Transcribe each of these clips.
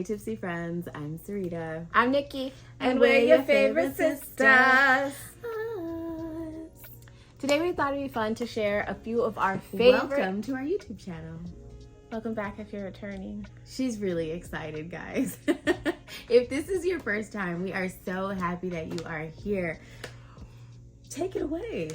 Tipsy Friends. I'm Syretta. I'm Nikki. And we're your favorite sisters. Today we thought it'd be fun to share a few of our favorite... Welcome to our YouTube channel. Welcome back if you're returning. She's really excited, guys. If this is your first time, we are so happy that you are here. Take it away.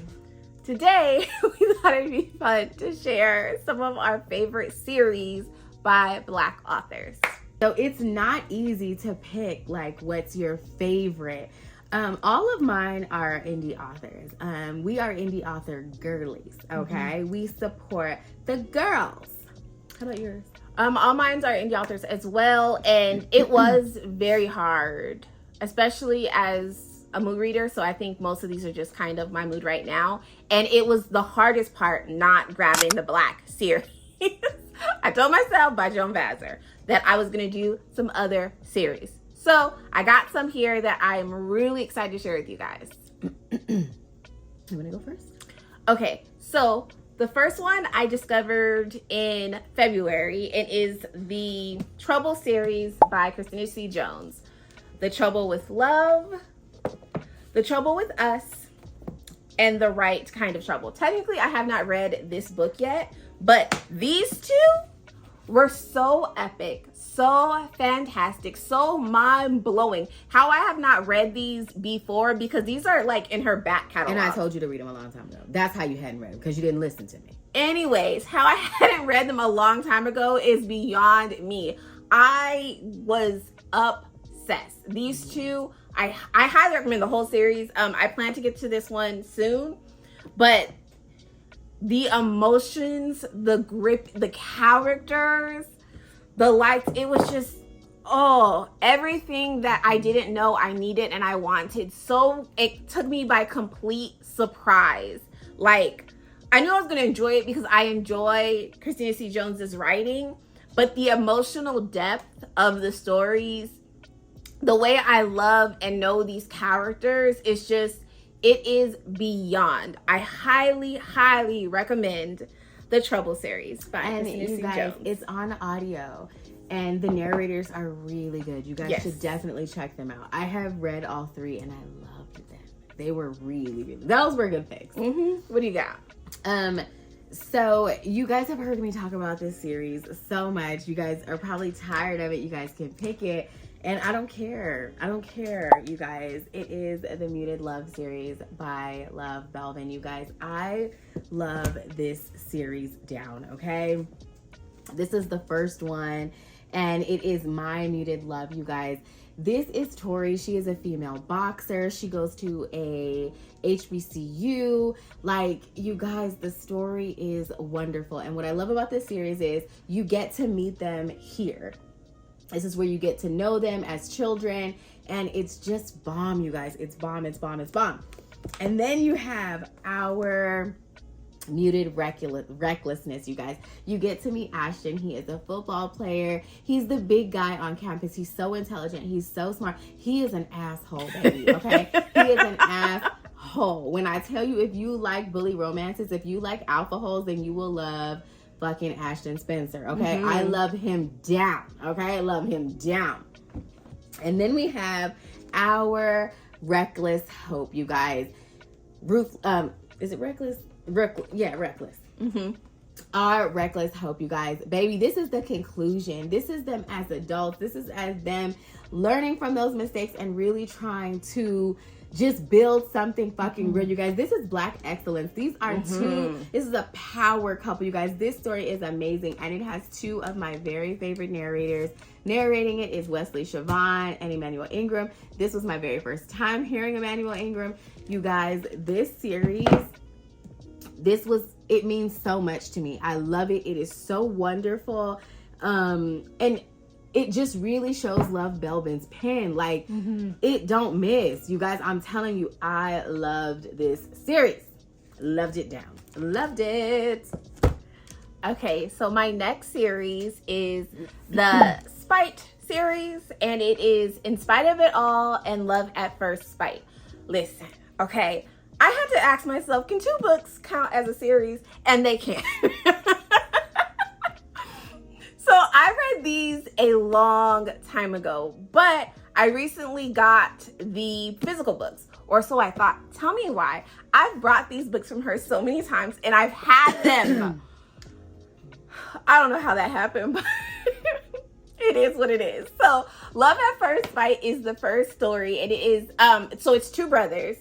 Today, we thought it'd be fun to share some of our favorite series by Black authors. So it's not easy to pick like what's your favorite. All of mine are indie authors. We are indie author girlies, okay? We support the girls. How about yours? All mine are indie authors as well, and it was very hard, especially as a mood reader, so I think most of these are just kind of my mood right now. And it was the hardest part not grabbing the Black series. I told myself by Joan Vazzer that I was going to do some other series. So I got some here that I'm really excited to share with you guys. You want to go first? Okay, so the first one I discovered in February. It is the Trouble series by Christina C. Jones. The Trouble with Love, The Trouble with Us, and The Right Kind of Trouble. Technically, I have not read this book yet, but these two were so epic, so fantastic, so mind-blowing. How I have not read these before, because these are like in her back catalog. And I told you to read them a long time ago. That's how you hadn't read them, because you didn't listen to me. Anyways, how I hadn't read them a long time ago is beyond me. I was obsessed. These two, I highly recommend the whole series. I plan to get to this one soon, but the emotions, the grip, the characters, the lights, it was just, everything that I didn't know I needed and I wanted. So it took me by complete surprise. Like, I knew I was going to enjoy it because I enjoy Christina C. Jones's writing, but the emotional depth of the stories, the way I love and know these characters, is just, it is beyond. I highly, highly recommend the Trouble series by Christina C. Jones. It's on audio, and the narrators are really good. You guys should definitely check them out. I have read all three, and I loved them. They were really, really, those were good picks. What do you got? So you guys have heard me talk about this series so much. You guys are probably tired of it. You guys can pick it. And I don't care. I don't care, you guys. It is the Muted Love series by Love Belvin. You guys, I love this series down, okay? This is the first one, and it is My Muted Love, you guys. This is Tori. She is a female boxer. She goes to a HBCU. Like, you guys, the story is wonderful. And what I love about this series is you get to meet them here. This is where you get to know them as children, and it's just bomb, you guys. It's bomb, it's bomb, it's bomb. And then you have our Muted Recklessness, you guys. You get to meet Ashton. He is a football player. He's the big guy on campus. He's so intelligent. He's so smart. He is an asshole, baby, okay? He is an asshole. When I tell you, if you like bully romances, if you like alpha holes, then you will love fucking Ashton Spencer, okay? I love him down, okay? I love him down. And then we have our Reckless Hope, you guys. Is it Reckless? Reckless. Our Reckless Hope, you guys. Baby, this is the conclusion. This is them as adults. This is as them learning from those mistakes and really trying to just build something fucking real, you guys. This is Black excellence. These are this is a power couple, you guys. This story is amazing, and it has two of my very favorite narrators. Narrating it is Wesley Siobhan and Emmanuel Ingram. This was my very first time hearing Emmanuel Ingram. You guys, this series, it means so much to me. I love it. It is so wonderful. And it just really shows Love Belvin's pen. Like, it don't miss. You guys, I'm telling you, I loved this series. Loved it down. Loved it. Okay, so my next series is the Spite series, and it is In Spite of It All and Love at First Spite. Listen, okay, I had to ask myself, can 2 books count as a series? And they can. So I read these a long time ago, but I recently got the physical books, or so I thought. Tell me why. I've brought these books from her so many times, and I've had them. I don't know how that happened, but it is what it is. So Love at First Bite is the first story. It is, so it's two brothers,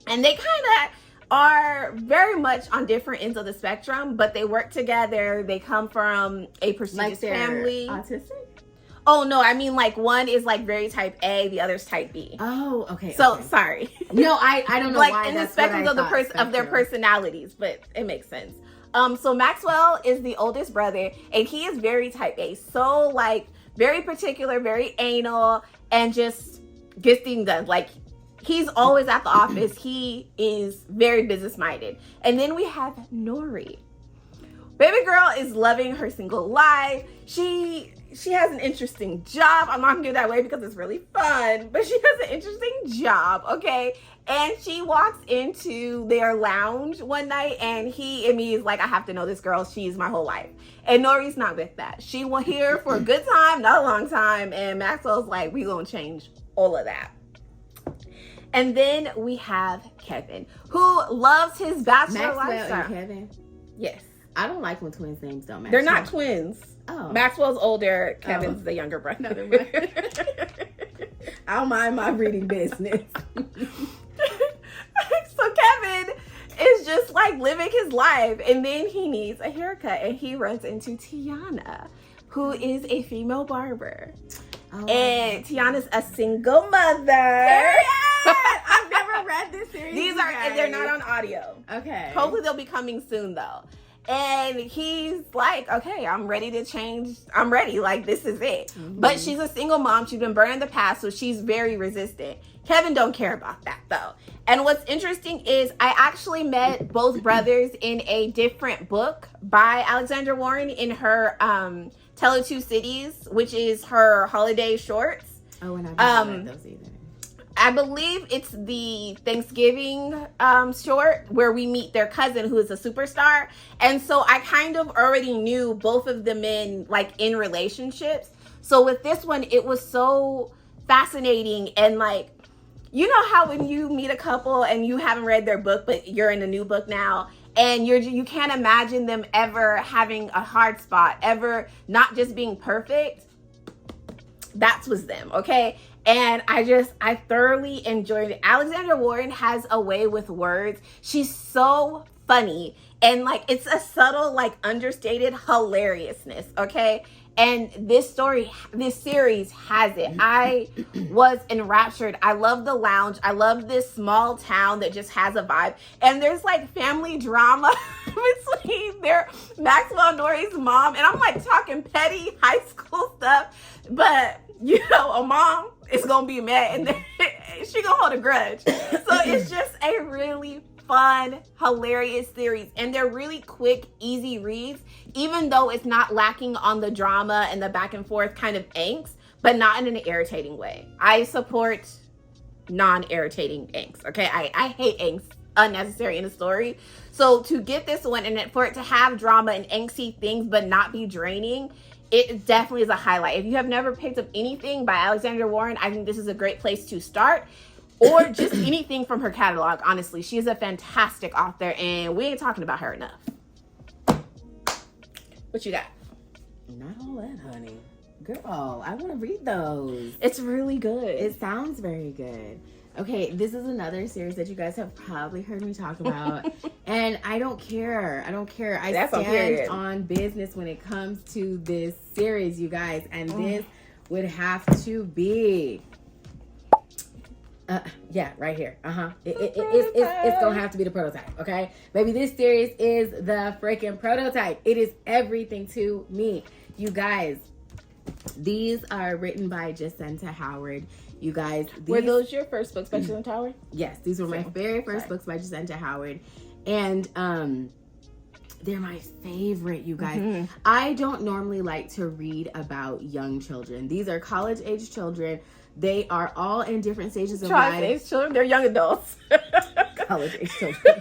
and they kind of are very much on different ends of the spectrum, but they work together. They come from a prestigious family. Autistic? Oh no, I mean like one is like very type A, the other's type B. Oh, okay. So okay. sorry. No, I don't know like why. in the spectrum of their personalities, but it makes sense. So Maxwell is the oldest brother, and he is very type A. So like very particular, very anal, and just gets things done. Like he's always at the office. He is very business minded. And then we have Nori. Baby girl is loving her single life. She has an interesting job. I'm not gonna do it that way because it's really fun, but she has an interesting job, okay? And she walks into their lounge one night, and he and me is like, I have to know this girl. She's my whole life. And Nori's not with that. She was here for a good time, not a long time. And Maxwell's like, we gonna change all of that. And then we have Kevin, who loves his bachelor lifestyle. And Kevin? Yes. I don't like when twins' names don't match. They're not twins. Oh. Maxwell's older, Kevin's the younger brother. I don't mind my reading business. So Kevin is just like living his life, and then he needs a haircut, and he runs into Tiana, who is a female barber. Oh, and Tiana's a single mother. I've never read this series. They're not on audio. Okay. Hopefully they'll be coming soon though. And he's like, okay, I'm ready to change. I'm ready. Like, this is it. Mm-hmm. But she's a single mom. She's been burned in the past, so she's very resistant. Kevin don't care about that, though. And what's interesting is I actually met both brothers in a different book by Alexandra Warren in her Tell of Two Cities, which is her holiday shorts. Oh, and I haven't read those either. I believe it's the Thanksgiving short where we meet their cousin who is a superstar. And so I kind of already knew both of the men like in relationships. So with this one, it was so fascinating. And like, you know how when you meet a couple and you haven't read their book, but you're in a new book now, and you can't imagine them ever having a hard spot, ever not just being perfect. That was them, okay? And I thoroughly enjoyed it. Alexandra Warren has a way with words. She's so funny. And like, it's a subtle, like understated hilariousness, okay? And this series has it. I was enraptured. I love the lounge. I love this small town that just has a vibe. And there's like family drama between their Maxwell and Nori's mom. And I'm like talking petty high school stuff. But, you know, a mom is going to be mad and she going to hold a grudge. So it's just a really fun, hilarious series. And they're really quick, easy reads, even though it's not lacking on the drama and the back and forth kind of angst, but not in an irritating way. I support non-irritating angst, okay? I hate angst unnecessary in a story. So to get this one and for it to have drama and angsty things but not be draining, it definitely is a highlight. If you have never picked up anything by Alexandra Warren, I think this is a great place to start. Or just anything from her catalog, honestly. She's a fantastic author, and we ain't talking about her enough. What you got? Not all that, honey. Girl, I want to read those. It's really good. It sounds very good. Okay, this is another series that you guys have probably heard me talk about. And I don't care. I stand on business when it comes to this series, you guys. And this would have to be... yeah, right here. It's gonna have to be the prototype, okay? Baby, this series is the freaking prototype. It is everything to me. You guys, these are written by Jacinta Howard. You guys, were those your first books by Jacinta Howard? Yes, these were my very first books by Jacinta Howard. And they're my favorite, you guys. Mm-hmm. I don't normally like to read about young children. These are college-age children. They are all in different stages of life. Children, they're young adults. College-age children.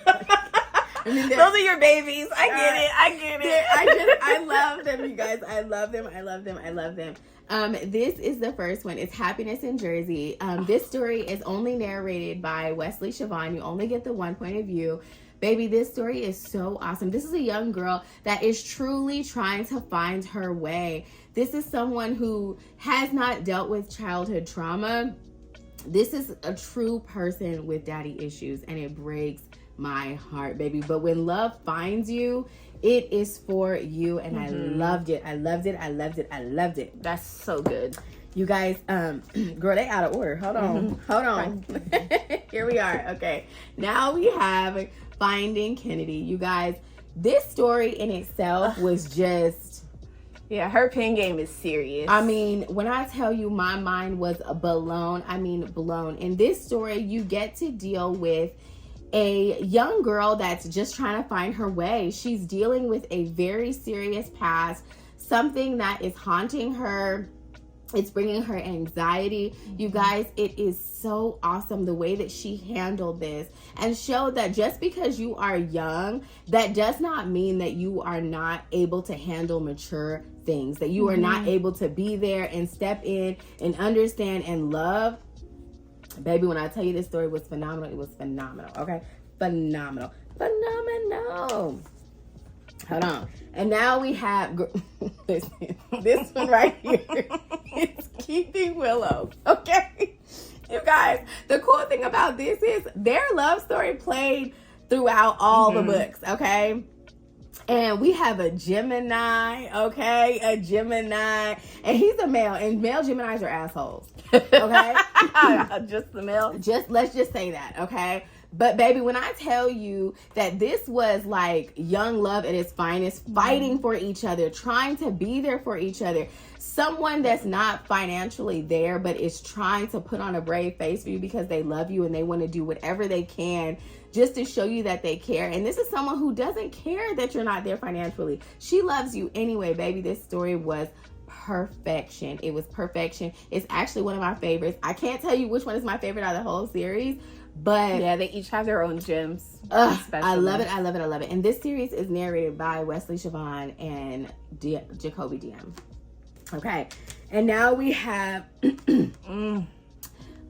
mean, those are your babies. I get it. I love them, you guys. I love them. This is the first one. It's Happiness in Jersey. This story is only narrated by Wesley Siobhan. You only get the one point of view. Baby, this story is so awesome. This is a young girl that is truly trying to find her way. This is someone who has not dealt with childhood trauma. This is a true person with daddy issues, and it breaks my heart, baby. But when love finds you, it is for you, and I loved it. I loved it. That's so good. You guys, girl, they out of order. Hold on. Here we are. Okay, now we have Finding Kennedy. You guys, this story in itself was just... Yeah, her pen game is serious. I mean, when I tell you my mind was blown, blown. In this story, you get to deal with a young girl that's just trying to find her way. She's dealing with a very serious past, something that is haunting her. It's bringing her anxiety. You guys, it is so awesome the way that she handled this and showed that just because you are young, that does not mean that you are not able to handle mature things, that you are not able to be there and step in and understand and love. Baby, when I tell you this story was phenomenal, it was phenomenal. Okay? Phenomenal. Hold on. And now we have listen, this one right here. It's Keeping Willow. Okay? You guys, the cool thing about this is their love story played throughout all the books, okay? And we have a Gemini, okay? A Gemini. And he's a male. And male Geminis are assholes. Okay? Just the male? Let's just say that, okay? But baby, when I tell you that this was like young love at its finest, fighting for each other, trying to be there for each other, someone that's not financially there, but is trying to put on a brave face for you because they love you and they want to do whatever they can just to show you that they care. And this is someone who doesn't care that you're not there financially. She loves you anyway, baby. This story was perfection. It was perfection. It's actually one of my favorites. I can't tell you which one is my favorite out of the whole series, but yeah, they each have their own gems. I love it. And this series is narrated by Wesley Siobhan and Jacoby DM. Okay, and now we have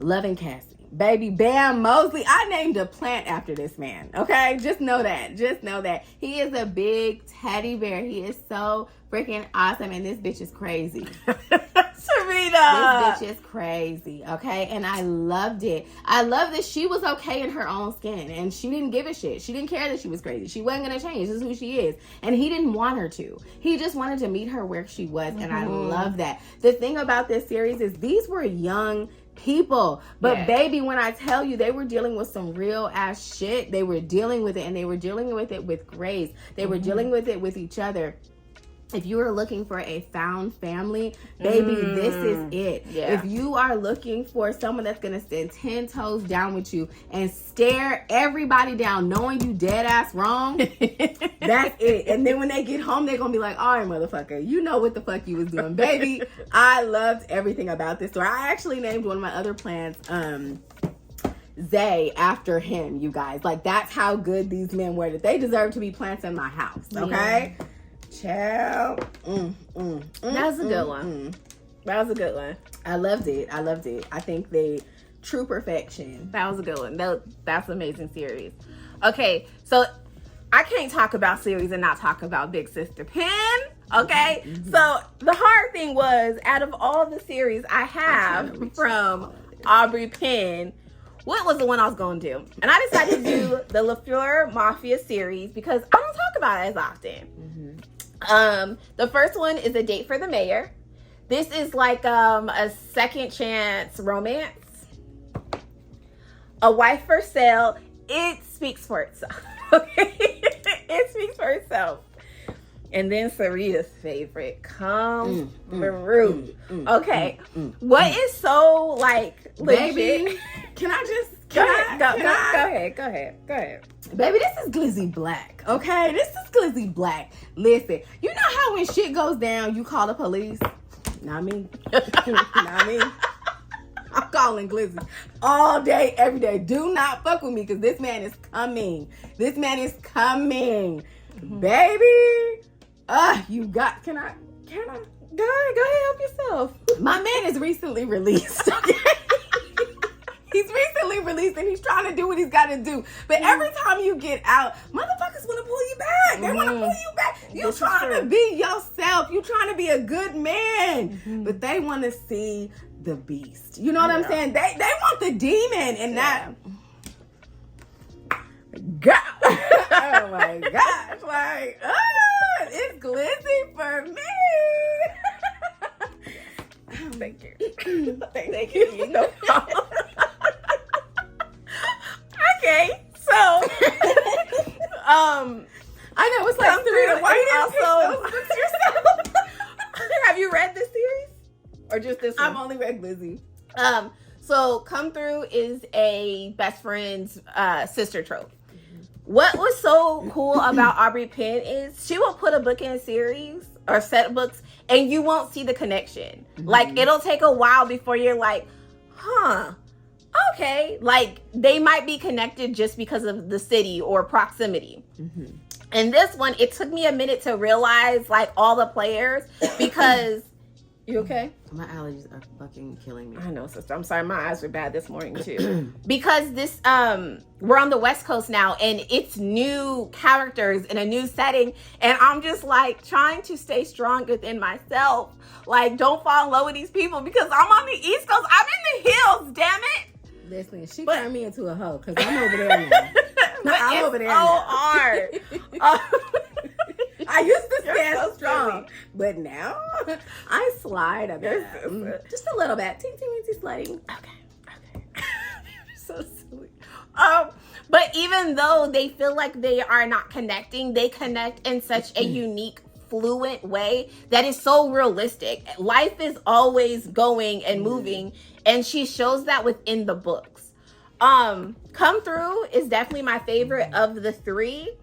Love and Cassie. Baby, Bam Mosley. I named a plant after this man. Okay, just know that. He is a big teddy bear. He is so freaking awesome, and this bitch is crazy. Syretta. This bitch is crazy, okay? And I loved it. I love that she was okay in her own skin, and she didn't give a shit. She didn't care that she was crazy. She wasn't gonna change. This is who she is. And he didn't want her to. He just wanted to meet her where she was, and I love that. The thing about this series is these were young people, but baby, when I tell you they were dealing with some real ass shit, they were dealing with it, and they were dealing with it with grace. They were dealing with it with each other. If you are looking for a found family, baby, this is it. Yeah. If you are looking for someone that's going to stand 10 toes down with you and stare everybody down knowing you dead ass wrong, that's it. And then when they get home, they're going to be like, all right, motherfucker, you know what the fuck you was doing. Baby, I loved everything about this story. I actually named one of my other plants, Zay, after him, you guys. Like, that's how good these men were, that they deserve to be plants in my house, okay? Yeah. Child. That was a good one. That was a good one. I loved it. I think they true perfection. That was a good one. That's an amazing series. Okay, so I can't talk about series and not talk about Big Sister Pen. Okay, so the hard thing was, out of all the series I have from Aubrey Penn, what was the one I was going to do? And I decided to do the Lefleur Mafia series because I don't talk about it as often. The first one is A Date for the Mayor. This is like a second chance romance. A Wife for Sale. It speaks for itself. Okay? It speaks for itself. And then Syretta's favorite, Come Through. Okay. What is so like legit? Baby, can I just Go ahead. Baby, this is Glizzy Black, okay? This is Glizzy Black. Listen, you know how when shit goes down, you call the police? Not me. Not me. I call calling Glizzy all day, every day. Do not fuck with me because this man is coming. This man is coming. Baby. You got, can I? Go ahead, help yourself. My man is recently released, okay? He's recently released and he's trying to do what he's got to do. But every time you get out, motherfuckers want to pull you back. They want to pull you back. You trying to be yourself. You trying to be a good man. But they want to see the beast. You know what I'm saying? They want the demon and that. God. Oh my gosh. Like, it's glizzy for me. Thank you. Thank you. No problem. Okay, so I know it's like Syretta, why you didn't also pick those books yourself? Have you read this series or just this one? I've only read Glizzy. So Come Through is a best friend's sister trope. What was so cool about Aubrey Penn is she will put a book in a series or set of books and you won't see the connection. Like it'll take a while before you're like, okay, like they might be connected just because of the city or proximity. And this one, it took me a minute to realize like all the players because you okay? My allergies are fucking killing me. I know, sister. I'm sorry, my eyes were bad this morning too. Because this we're on the West Coast now and it's new characters in a new setting and I'm just like trying to stay strong within myself. Like don't fall in love with these people because I'm on the East Coast. I'm in the hills, damn it. Listen, she turned me into a hoe because I'm over there now. I'm over there so now. hard. I used to stand so strong, silly. but now I slide a bit. Just a little bit. Teensy sliding. Okay. So silly. But even though they feel like they are not connecting, they connect in such a unique, fluent way that is so realistic. Life is always going and moving, and she shows that within the books. Come Through is definitely my favorite of the three.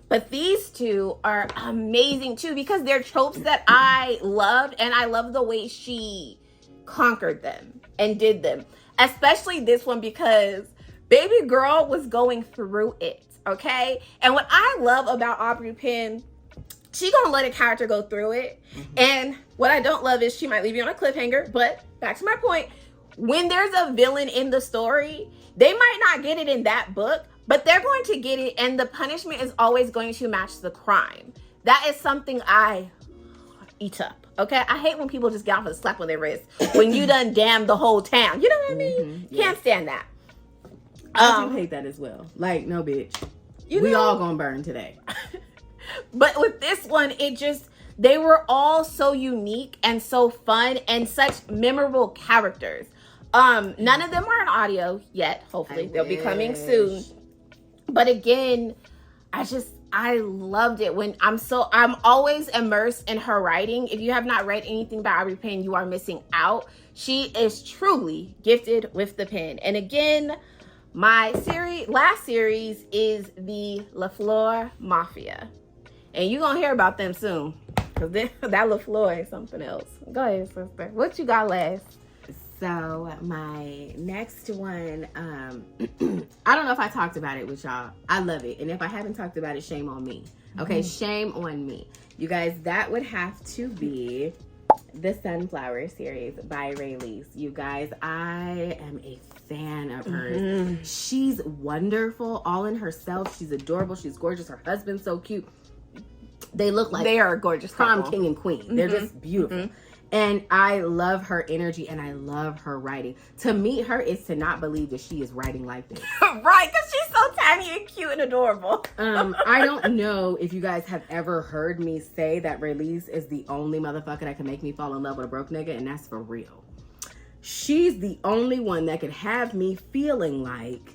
But these two are amazing too because they're tropes that I loved and I love the way she conquered them and did them. Especially this one because baby girl was going through it, okay? And what I love about Aubrey Penn, she gonna let a character go through it. And what I don't love is she might leave you on a cliffhanger, but back to my point, when there's a villain in the story, they might not get it in that book, but they're going to get it, and the punishment is always going to match the crime. That is something I eat up, okay? I hate when people just get off with a slap on their wrist when you done damned the whole town. You know what I mean? Can't stand that. I do hate that as well. Like, no, bitch. We all gonna burn today. But with this one, they were all so unique and so fun and such memorable characters. None of them are in audio yet. Hopefully they'll be coming soon. But again, I loved it when I'm always immersed in her writing. If you have not read anything by Aubrey Penn, you are missing out. She is truly gifted with the pen. And again, my last series is the Lefleur Mafia. And you're going to hear about them soon. Because that Lefleur is something else. Go ahead, sister. What you got last? So my next one, I don't know if I talked about it with y'all. I love it. And if I haven't talked about it, shame on me. Okay, shame on me. You guys, that would have to be the Sunflower series by Rayleigh. You guys, I am a fan of hers. She's wonderful, all in herself. She's adorable. She's gorgeous. Her husband's so cute. They look like they are a gorgeous prom couple. King and queen. They're just beautiful. And I love her energy and I love her writing. To meet her is to not believe that she is writing like this. Right, because she's so tiny and cute and adorable. I don't know if you guys have ever heard me say that Rayleigh is the only motherfucker that can make me fall in love with a broke nigga, and that's for real. She's the only one that could have me feeling like,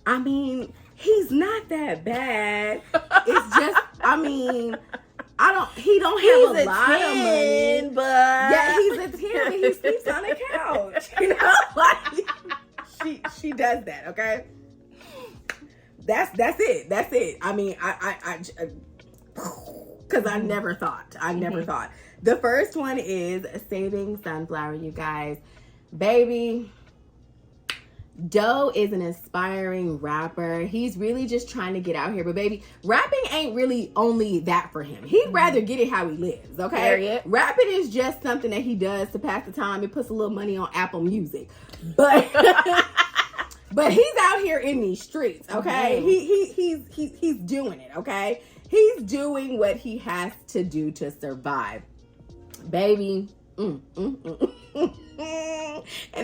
I mean, he's not that bad. It's just, I mean... he don't have a lot of money. But yeah, he's a 10 and he sleeps on the couch. You know, like she does that, okay? That's it. I mean, I because I never thought. The first one is Saving Sunflower, you guys. Baby, Doe is an aspiring rapper. He's really just trying to get out here. But baby, rapping ain't really only that for him. He'd rather get it how he lives, okay? Period. Rapping is just something that he does to pass the time. It puts a little money on Apple Music. But but he's out here in these streets, okay? He's doing it, okay? He's doing what he has to do to survive. Baby. And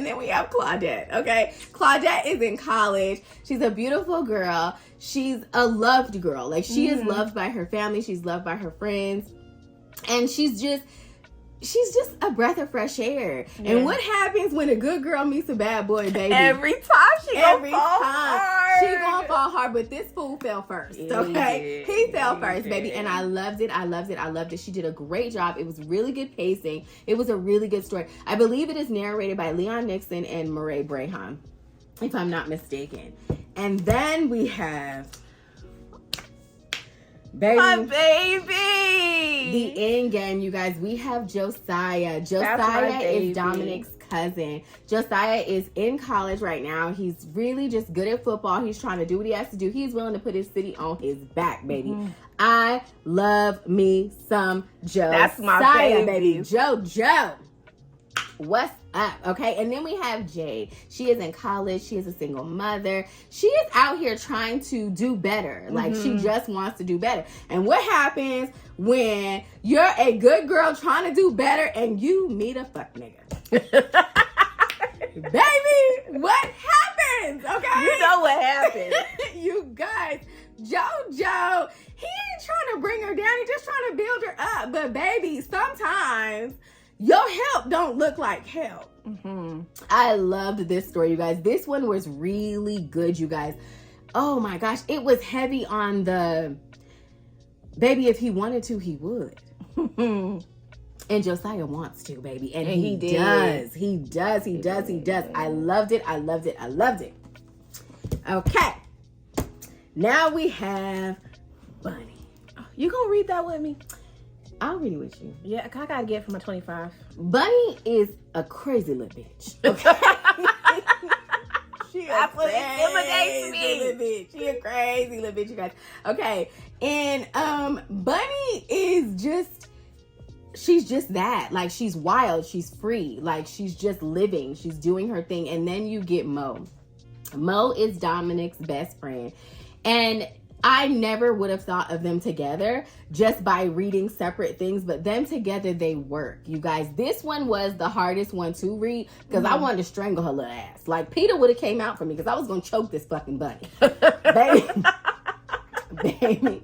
then we have Claudette, okay? Claudette is in college. She's a beautiful girl. She's a loved girl. Like, she is loved by her family. She's loved by her friends. And she's just a breath of fresh air. Yeah. And what happens when a good girl meets a bad boy, baby? Every time she gonna fall hard. She gonna fall hard, but this fool fell first, okay? He fell first, baby, and I loved it. I loved it. She did a great job. It was really good pacing. It was a really good story. I believe it is narrated by Leon Nixon and Murray Brahan, if I'm not mistaken. And then we have... Baby. My baby. The end game, you guys. We have Josiah. Josiah is Dominic's cousin. Josiah is in college right now. He's really just good at football. He's trying to do what he has to do. He's willing to put his city on his back, baby. I love me some Josiah. That's my baby. Joe. What's up? Okay, and then we have Jade. She is in college. She is a single mother. She is out here trying to do better. Like, she just wants to do better. And what happens when you're a good girl trying to do better and you meet a fuck nigga? Baby, what happens? Okay, you know what happens. You guys, JoJo, he ain't trying to bring her down. He's just trying to build her up. But baby, sometimes your help don't look like help. I loved this story, you guys. This one was really good, you guys. Oh my gosh. It was heavy on the, baby, if he wanted to, he would. And Josiah wants to, baby. And he does. He does. I loved it. Okay. Now we have Bunny. You gonna read that with me? I'll read it with you. Yeah, I gotta get it for my 25. Bunny is a crazy little bitch. Okay. She a crazy little bitch, you guys. Okay. And Bunny is just, she's just that. Like, she's wild, she's free, like, she's just living, she's doing her thing. And then you get Mo. Mo is Dominic's best friend. And I never would have thought of them together just by reading separate things, but them together, they work. You guys, this one was the hardest one to read because I wanted to strangle her little ass. Like, Peter would have came out for me because I was going to choke this fucking bunny. Baby.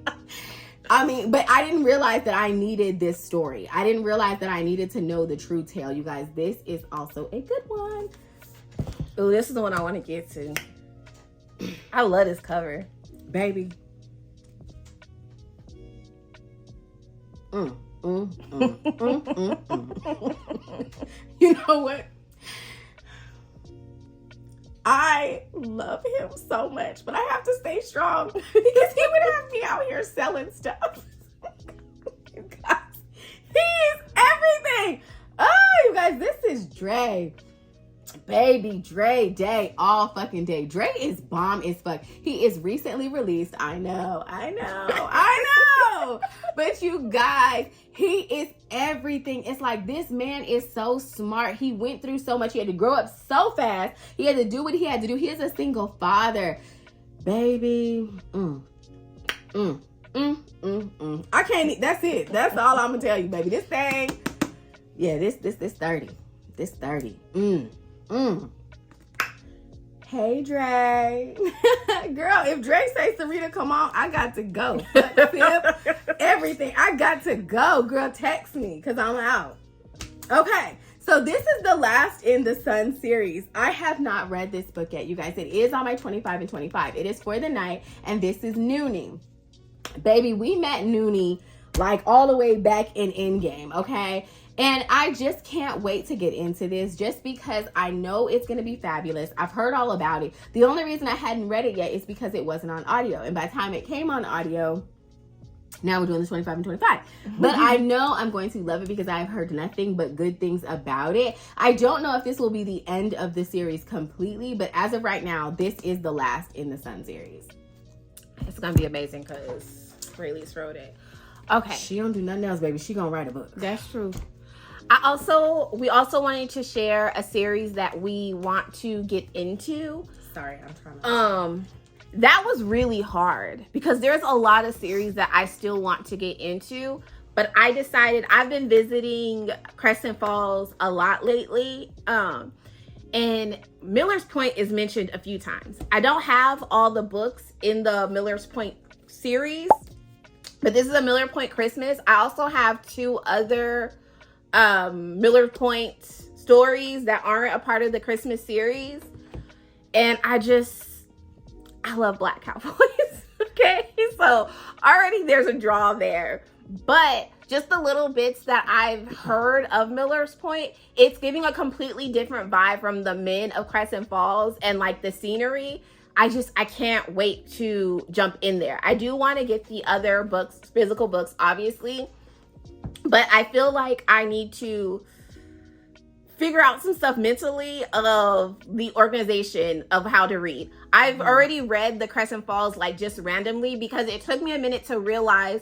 I mean, but I didn't realize that I needed this story. I didn't realize that I needed to know the true tale. You guys, this is also a good one. Oh, this is the one I want to get to. I love this cover. Baby. You know what? I love him so much, but I have to stay strong because he would have me out here selling stuff. You guys, he is everything. Oh, you guys, this is Dre. Baby, Dre day, all fucking day. Dre is bomb as fuck. He is recently released. I know. But you guys, he is everything. It's like, this man is so smart. He went through so much. He had to grow up so fast. He had to do what he had to do. He is a single father. Baby. I can't, that's it. That's all I'm gonna tell you, baby. This thing, yeah, this 30. This 30. Hey, Dre. Girl, if Dre say Syretta, come on, I got to go. Everything. I got to go. Girl, text me because I'm out. Okay, so this is the last in the Sun series. I have not read this book yet, you guys. It is on my 25 and 25. It is for the night, and this is Noonie. Baby, we met Noonie like all the way back in Endgame, okay? And I just can't wait to get into this just because I know it's going to be fabulous. I've heard all about it. The only reason I hadn't read it yet is because it wasn't on audio. And by the time it came on audio, Now we're doing the 25 and 25. But I know I'm going to love it because I've heard nothing but good things about it. I don't know if this will be the end of the series completely, but as of right now, this is the last in the Sun series. It's going to be amazing because Rayleigh wrote it. Okay. She don't do nothing else, baby. She gonna write a book. That's true. We also wanted to share a series that we want to get into. Sorry, I'm trying to... That was really hard because there's a lot of series that I still want to get into, but I decided I've been visiting Crescent Falls a lot lately, and Miller's Point is mentioned a few times. I don't have all the books in the Miller's Point series, but this is a Miller Point Christmas. I also have 2 other Miller Point stories that aren't a part of the Christmas series, and I love Black Cowboys. Okay, so already there's a draw there. But just the little bits that I've heard of Miller's Point, it's giving a completely different vibe from the men of Crescent Falls and like the scenery. I can't wait to jump in there. I do want to get the other books, physical books, obviously. But I feel like I need to figure out some stuff mentally of the organization of how to read. I've already read the Crescent Falls like just randomly because it took me a minute to realize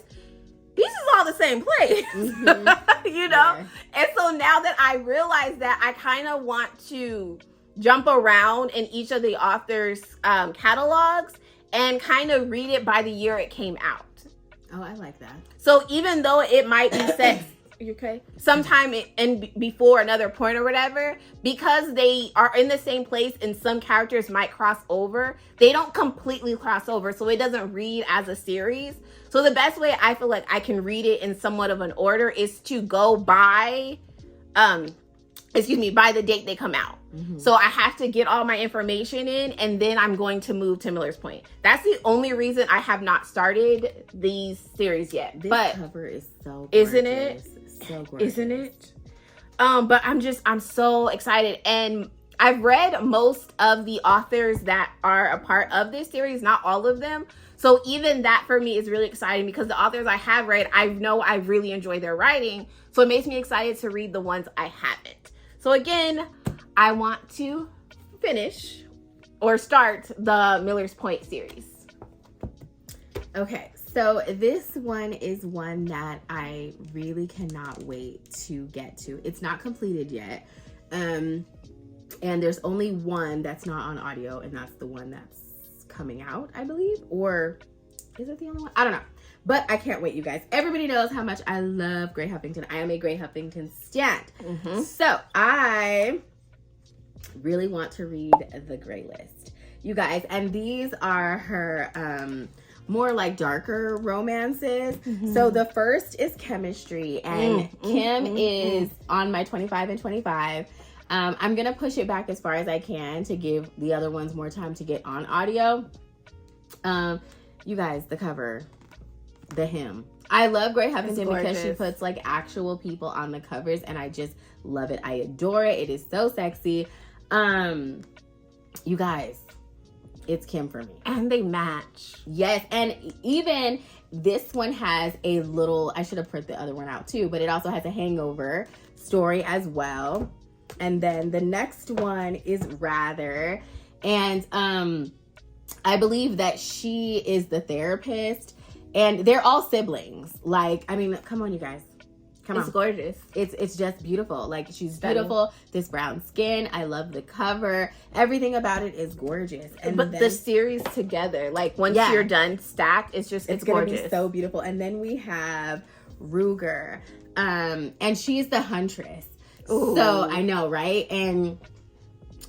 this is all the same place, you know? Yeah. And so now that I realize that, I kind of want to jump around in each of the author's catalogs and kind of read it by the year it came out. Oh, I like that. So even though it might be set... You okay? Sometime before another point or whatever, because they are in the same place and some characters might cross over, they don't completely cross over, so it doesn't read as a series. So the best way I feel like I can read it in somewhat of an order is to go by, by the date they come out. Mm-hmm. So I have to get all my information in, and then I'm going to move to Miller's Point. That's the only reason I have not started these series yet. This but cover is so gorgeous. Isn't it? So gorgeous. Isn't it? But I'm so excited. And I've read most of the authors that are a part of this series, not all of them. So even that for me is really exciting because the authors I have read, I know I really enjoy their writing. So it makes me excited to read the ones I haven't. So again, I want to finish or start the Miller's Point series. Okay. So this one is one that I really cannot wait to get to. It's not completed yet. And there's only one that's not on audio, and that's the one that's coming out, I believe. Or is it the only one? I don't know. But I can't wait, you guys. Everybody knows how much I love Gray Huffington. I am a Gray Huffington stan. Mm-hmm. So I really want to read The Gray List, you guys. And these are her... more like darker romances. Mm-hmm. So the first is Chemistry, and Kim is on my 25 and 25. I'm gonna push it back as far as I can to give the other ones more time to get on audio. You guys, the cover, the hem. I love Gray Huffington because she puts like actual people on the covers, and I just love it. I adore it. It is so sexy. You guys, it's Kim for me. And they match. Yes. And even this one has a little, I should have put the other one out too, but it also has a hangover story as well. And then the next one is Rather. And I believe that she is the therapist, and they're all siblings. Like, I mean, come on, you guys. It's gorgeous. It's just beautiful. Like, she's beautiful. This brown skin. I love the cover. Everything about it is gorgeous. And but the series together, like once you're done stacked, it's gorgeous. Gonna be so beautiful. And then we have Ruger, and she's the Huntress. Ooh. So I know, right? And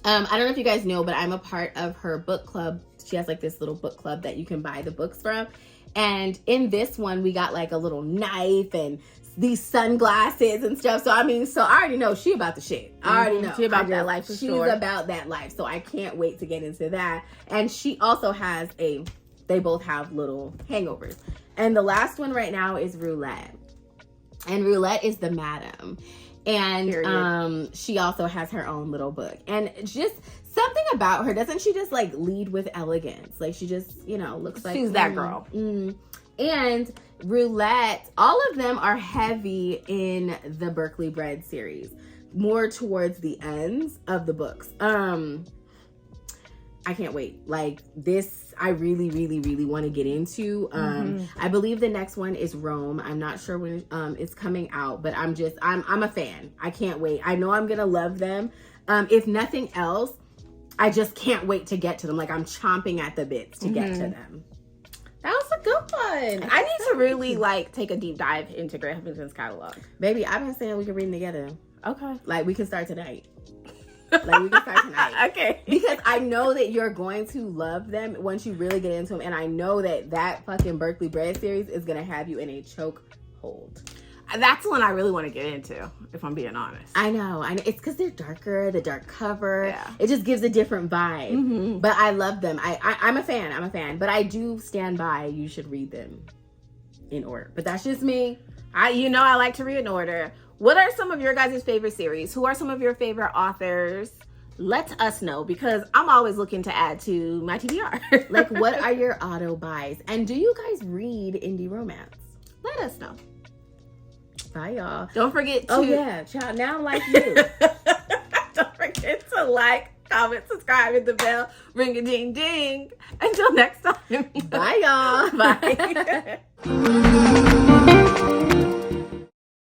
I don't know if you guys know, but I'm a part of her book club. She has like this little book club that you can buy the books from. And in this one, we got like a little knife and these sunglasses and stuff. So I already know she about the shit. I already know she about that life for sure. She's about that life. So I can't wait to get into that. And she also has they both have little hangovers. And the last one right now is Roulette. And Roulette is the madam. And she also has her own little book. And just something about her, doesn't she just like lead with elegance? Like she just, looks like she's that girl. And Roulette, all of them are heavy in the Berkeley Bread series, more towards the ends of the books. I can't wait. Like this, I really, really, really want to get into. I believe the next one is Rome. I'm not sure when it's coming out, but I'm a fan. I can't wait. I know I'm gonna love them. If nothing else, I just can't wait to get to them. Like I'm chomping at the bits to get to them. That was a good one. I need to really like take a deep dive into Grant Hamilton's catalog. Baby, I've been saying we can read them together. Okay. Like we can start tonight. Like we can start tonight. Okay. Because I know that you're going to love them once you really get into them. And I know that fucking Berkeley Bread series is going to have you in a choke hold. That's one I really want to get into, if I'm being honest. I know. It's because they're darker, the dark cover. Yeah. It just gives a different vibe. But I love them. I'm a fan. But I do stand by you should read them in order. But that's just me. I like to read in order. What are some of your guys' favorite series? Who are some of your favorite authors? Let us know, because I'm always looking to add to my TBR. Like, what are your auto buys? And do you guys read indie romance? Let us know. Bye, y'all. Don't forget to... Oh, yeah. Child, now I'm like you. Don't forget to like, comment, subscribe, hit the bell, ring a ding ding. Until next time. Bye, y'all. Bye.